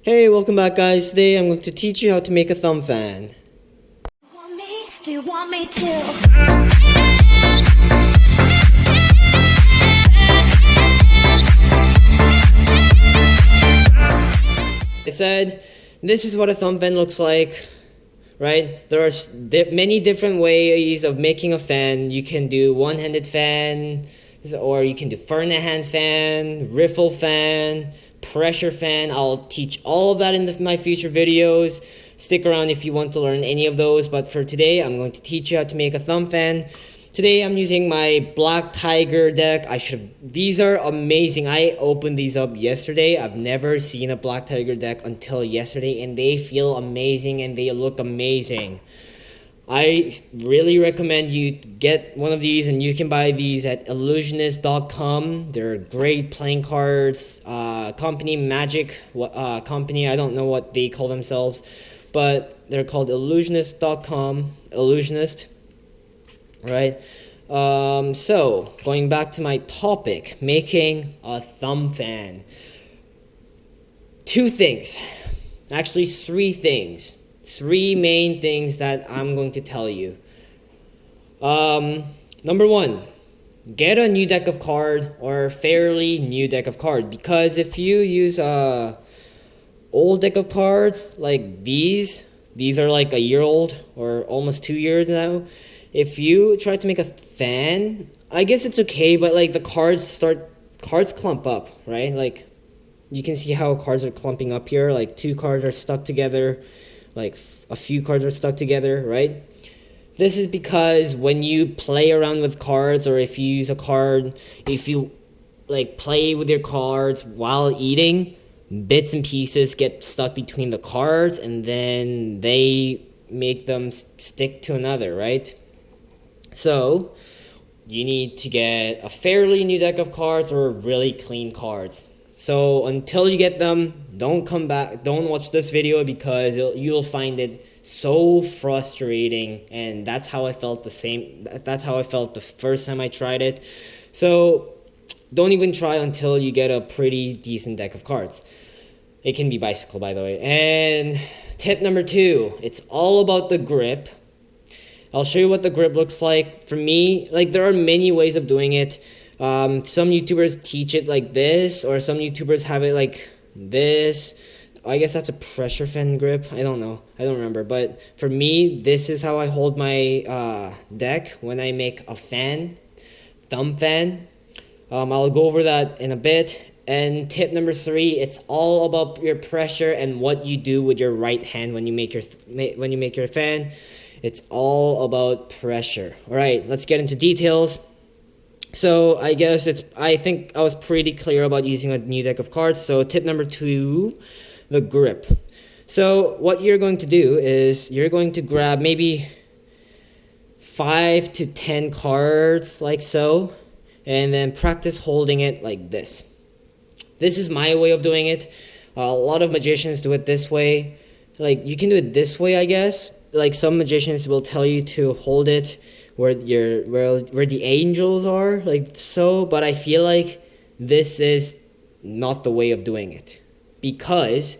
Hey, welcome back guys. Today I'm going to teach you how to make a thumb fan. Do you want me to? I said, this is what a thumb fan looks like, right? There are many different ways of making a fan. You can do one-handed fan, or you can do Fernand fan, riffle fan, pressure fan. I'll teach all of that in my future videos. Stick around if you want to learn any of those, but for today I'm going to teach you how to make a thumb fan. Today I'm using my Black Tiger deck. These are amazing. I opened these up yesterday. I've never seen a Black Tiger deck until yesterday, and they feel amazing and they look amazing. I really recommend you get one of these, and you can buy these at illusionist.com. They're great playing cards. Company Magic company. I don't know what they call themselves, but they're called illusionist.com. Illusionist. Right. So going back to my topic, making a thumb fan. Two things, actually three things. Three main things that I'm going to tell you. Number one, get a new deck of card, or fairly new deck of card, because if you use a old deck of cards like these are like a year old or almost 2 years now. If you try to make a fan, I guess it's okay, but like the cards clump up, right? Like you can see how cards are clumping up here, like two cards are stuck together, like a few cards are stuck together, right? This is because when you play around with cards, or if you use a card, if you like play with your cards while eating, bits and pieces get stuck between the cards, and then they make them stick to another, right? So you need to get a fairly new deck of cards or really clean cards. So until you get them, don't come back, don't watch this video, because you'll find it so frustrating, and that's how I felt that's how I felt the first time I tried it. So don't even try until you get a pretty decent deck of cards. It can be Bicycle, by the way. And tip number two, it's all about the grip. I'll show you what the grip looks like. For me, like there are many ways of doing it. Some YouTubers teach it like this, or some YouTubers have it like this. I guess that's a pressure fan grip. I don't know. I don't remember. But for me, this is how I hold my deck when I make a fan, thumb fan. I'll go over that in a bit. And tip number three, it's all about your pressure and what you do with your right hand when you make your fan. It's all about pressure. All right, let's get into details. So I think I was pretty clear about using a new deck of cards. So tip number two, the grip. So what you're going to do is you're going to grab maybe 5 to 10 cards like so, and then practice holding it like this. This is my way of doing it. A lot of magicians do it this way. Like you can do it this way, I guess. Like some magicians will tell you to hold it where the angels are, like so, but I feel like this is not the way of doing it, because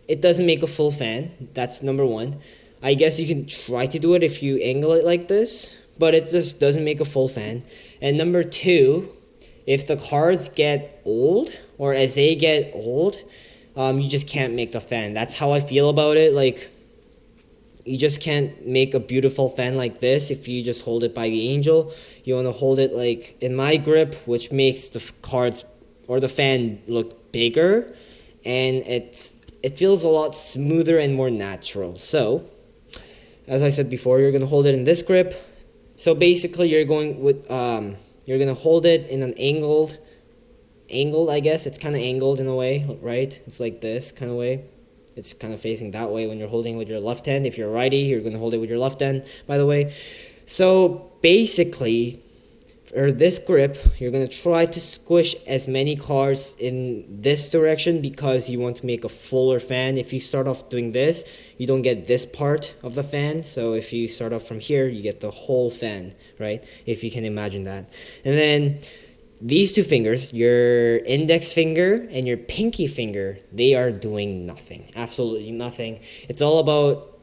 it doesn't make a full fan. That's number one. I guess you can try to do it if you angle it like this, but it just doesn't make a full fan. And number two, if the cards get old, or as they get old, you just can't make the fan. That's how I feel about it. Like you just can't make a beautiful fan like this if you just hold it by the angel. You want to hold it like in my grip, which makes the cards or the fan look bigger, and it feels a lot smoother and more natural. So as I said before, you're going to hold it in this grip. So basically you're going to hold it in an angled, I guess. It's kind of angled in a way, right? It's like this kind of way. It's kind of facing that way when you're holding with your left hand. If you're righty, you're going to hold it with your left hand, by the way. So basically, for this grip, you're going to try to squish as many cards in this direction, because you want to make a fuller fan. If you start off doing this, you don't get this part of the fan. So if you start off from here, you get the whole fan, right? If you can imagine that. And then these two fingers, your index finger and your pinky finger, they are doing nothing, absolutely nothing. It's all about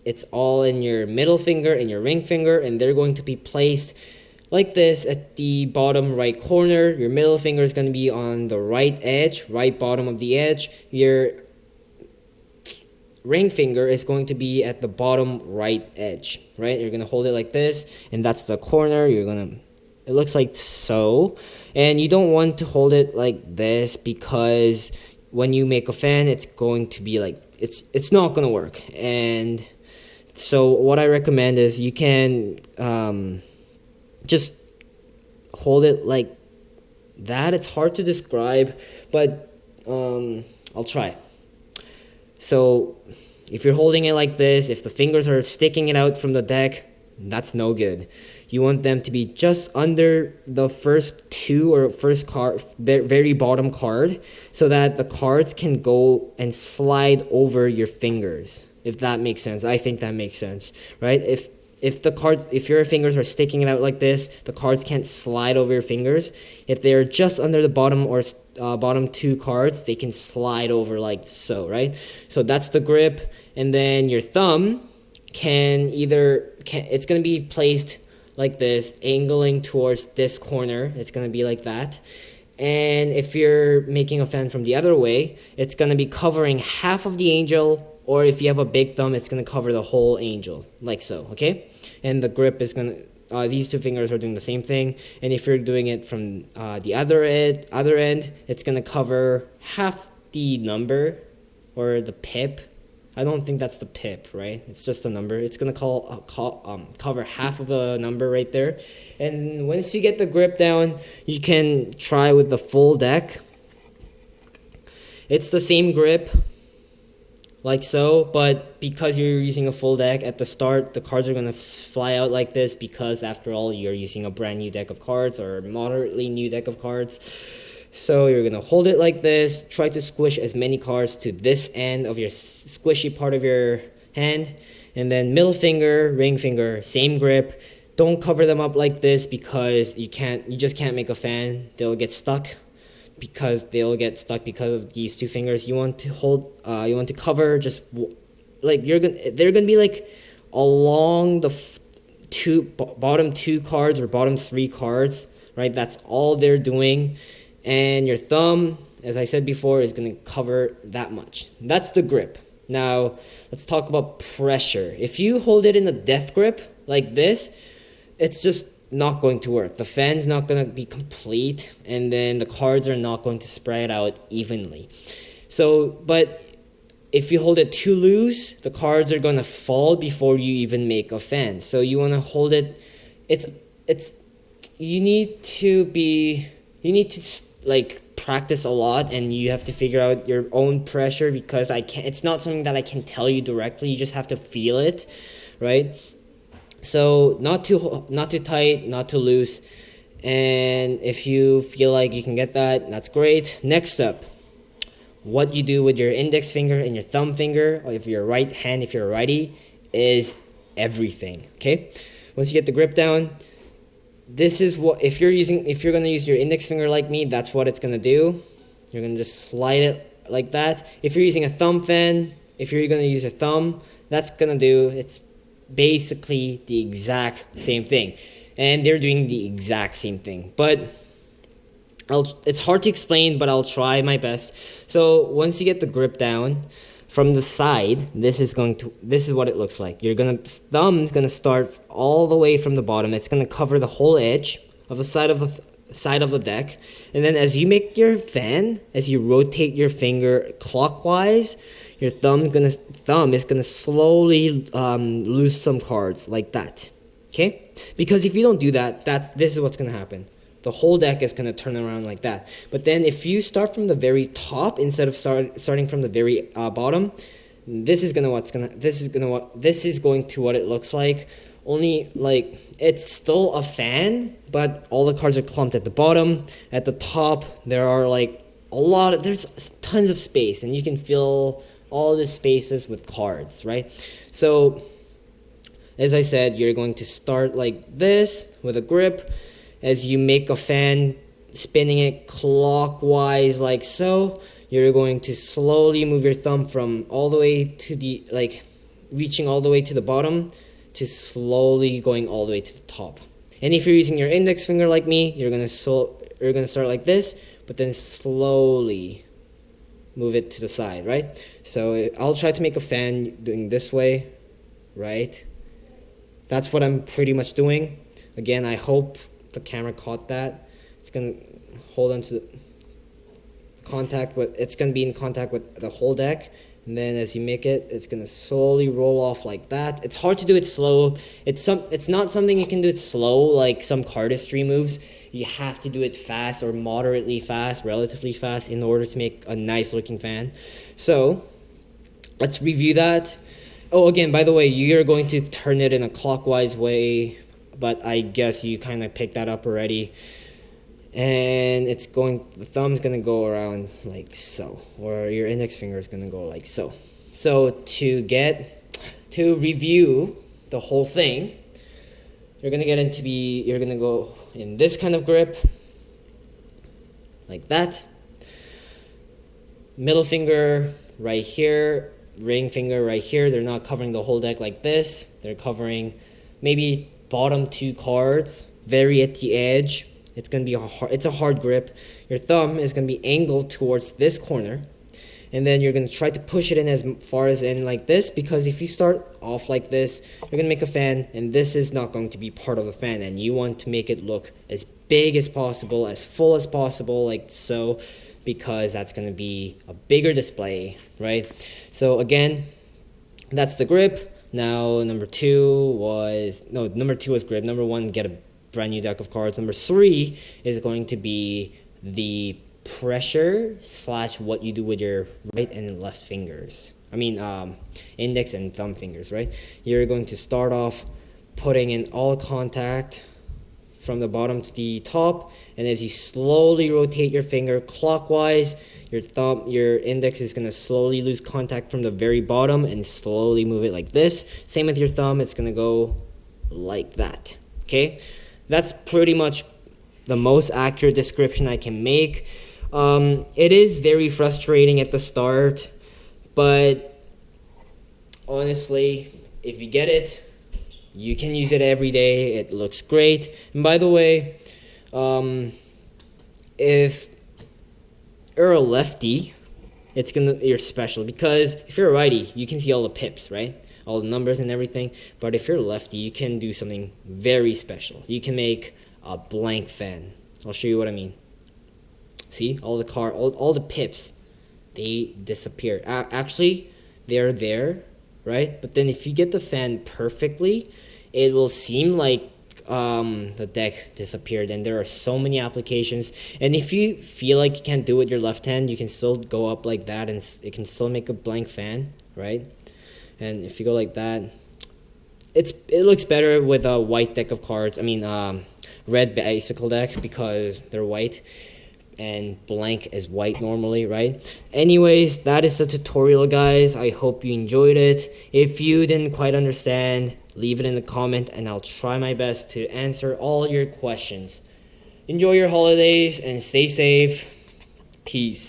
it's all in your middle finger and your ring finger, and they're going to be placed like this at the bottom right corner. Your middle finger is going to be on the right edge, right bottom of the edge. Your ring finger is going to be at the bottom right edge, right? You're going to hold it like this, and that's the corner. It looks like so. And you don't want to hold it like this, because when you make a fan, it's going to be like, it's not going to work. And so what I recommend is you can just hold it like that. It's hard to describe, but I'll try. So if you're holding it like this, if the fingers are sticking it out from the deck, that's no good. You want them to be just under the first two, or first card, very bottom card, so that the cards can go and slide over your fingers. If that makes sense. I think that makes sense, right? If your fingers are sticking it out like this, the cards can't slide over your fingers. If they're just under the bottom or bottom two cards, they can slide over like so, right? So that's the grip. And then your thumb it's going to be placed like this, angling towards this corner. It's going to be like that. And if you're making a fan from the other way, it's going to be covering half of the angel, or if you have a big thumb, it's going to cover the whole angel, like so, okay? And the grip is going to, these two fingers are doing the same thing. And if you're doing it from the other end, it's going to cover half the number, or the pip. I don't think that's the pip, right? It's just a number. It's going to cover half of the number right there. And once you get the grip down, you can try with the full deck. It's the same grip, like so, but because you're using a full deck at the start, the cards are going to fly out like this, because after all, you're using a brand new deck of cards, or a moderately new deck of cards. So you're going to hold it like this, try to squish as many cards to this end of your squishy part of your hand, and then middle finger, ring finger, same grip. Don't cover them up like this, because you just can't make a fan. They'll get stuck. Because of these two fingers. You want to cover just like they're gonna be like along the bottom two cards or bottom three cards, right? That's all they're doing. And your thumb, as I said before, is going to cover that much. That's the grip. Now, let's talk about pressure. If you hold it in a death grip like this, it's just not going to work. The fan's not going to be complete, and then the cards are not going to spread out evenly. So, but if you hold it too loose, the cards are going to fall before you even make a fan. So you want to hold it. You need to like practice a lot, and you have to figure out your own pressure, because it's not something that I can tell you directly. You just have to feel it, right? So not too tight, not too loose. And if you feel like you can get that, that's great. Next up, what you do with your index finger and your thumb finger, or if you're right hand, if you're a righty, is everything. Okay? Once you get the grip down, this is what, if you're going to use your index finger like me, that's what it's going to do. You're going to just slide it like that. If you're using a thumb fan, if you're going to use a thumb, that's going to do, it's basically the exact same thing. And they're doing the exact same thing. But it's hard to explain, but I'll try my best. So once you get the grip down, from the side, this is what it looks like. Thumb is gonna start all the way from the bottom. It's gonna cover the whole edge of the side of the deck. And then as you make your fan, as you rotate your finger clockwise, your thumb is gonna slowly lose some cards like that. Okay? Because if you don't do that, this is what's gonna happen. The whole deck is going to turn around like that. But then if you start from the very top instead of starting from the very bottom, this is going to what it looks like. Only like it's still a fan, but all the cards are clumped at the bottom. At the top, there are like there's tons of space, and you can fill all the spaces with cards, right? So as I said, you're going to start like this with a grip. as you make a fan, spinning it clockwise like so, you're going to slowly move your thumb from all the way to the, like, reaching all the way to the bottom to slowly going all the way to the top. And if you're using your index finger like me, you're gonna start like this, but then slowly move it to the side, right? So I'll try to make a fan doing this way, right? That's what I'm pretty much doing. Again, I hope the camera caught that. It's gonna hold on to the contact with, it's gonna be in contact with the whole deck, and then as you make it, it's gonna slowly roll off like that. It's hard to do it slow. It's not something you can do it slow like some cardistry moves. You have to do it fast or moderately fast, relatively fast, in order to make a nice looking fan. So let's review that. Oh, again, by the way, you're going to turn it in a clockwise way, but I guess you kind of picked that up already. And the thumb's gonna go around like so, or your index finger is gonna go like so. So to review the whole thing, you're gonna go in this kind of grip, like that. Middle finger right here, ring finger right here. They're not covering the whole deck like this. They're covering maybe bottom 2 cards, very at the edge. It's a hard grip. Your thumb is gonna be angled towards this corner, and then you're gonna try to push it in as far as in like this, because if you start off like this, you're gonna make a fan, and this is not going to be part of the fan, and you want to make it look as big as possible, as full as possible, like so, because that's gonna be a bigger display, right? So again, that's the grip. Now number 2 was grip. Number 1, get a brand new deck of cards. Number 3 is going to be the pressure / what you do with your right and left fingers. Index and thumb fingers, right? You're going to start off putting in all contact from the bottom to the top, and as you slowly rotate your finger clockwise, your index is going to slowly lose contact from the very bottom and slowly move it like this. Same with your thumb, it's going to go like that. Okay? That's pretty much the most accurate description I can make. It is very frustrating at the start, but honestly, if you get it, you can use it every day. It looks great. And by the way, if you're a lefty, you're special, because if you're a righty, you can see all the pips, right? All the numbers and everything. But if you're a lefty, you can do something very special. You can make a blank fan. I'll show you what I mean. See, all the pips, they disappear. Actually, they're there, right? But then if you get the fan perfectly, it will seem like the deck disappeared. And there are so many applications. And if you feel like you can't do it with your left hand, you can still go up like that, and it can still make a blank fan, right? And if you go like that, it looks better with a white deck of cards. Red bicycle deck, because they're white, and blank is white normally, right? Anyways, that is the tutorial, guys. I hope you enjoyed it. If you didn't quite understand, leave it in the comment, and I'll try my best to answer all your questions. Enjoy your holidays and stay safe. Peace.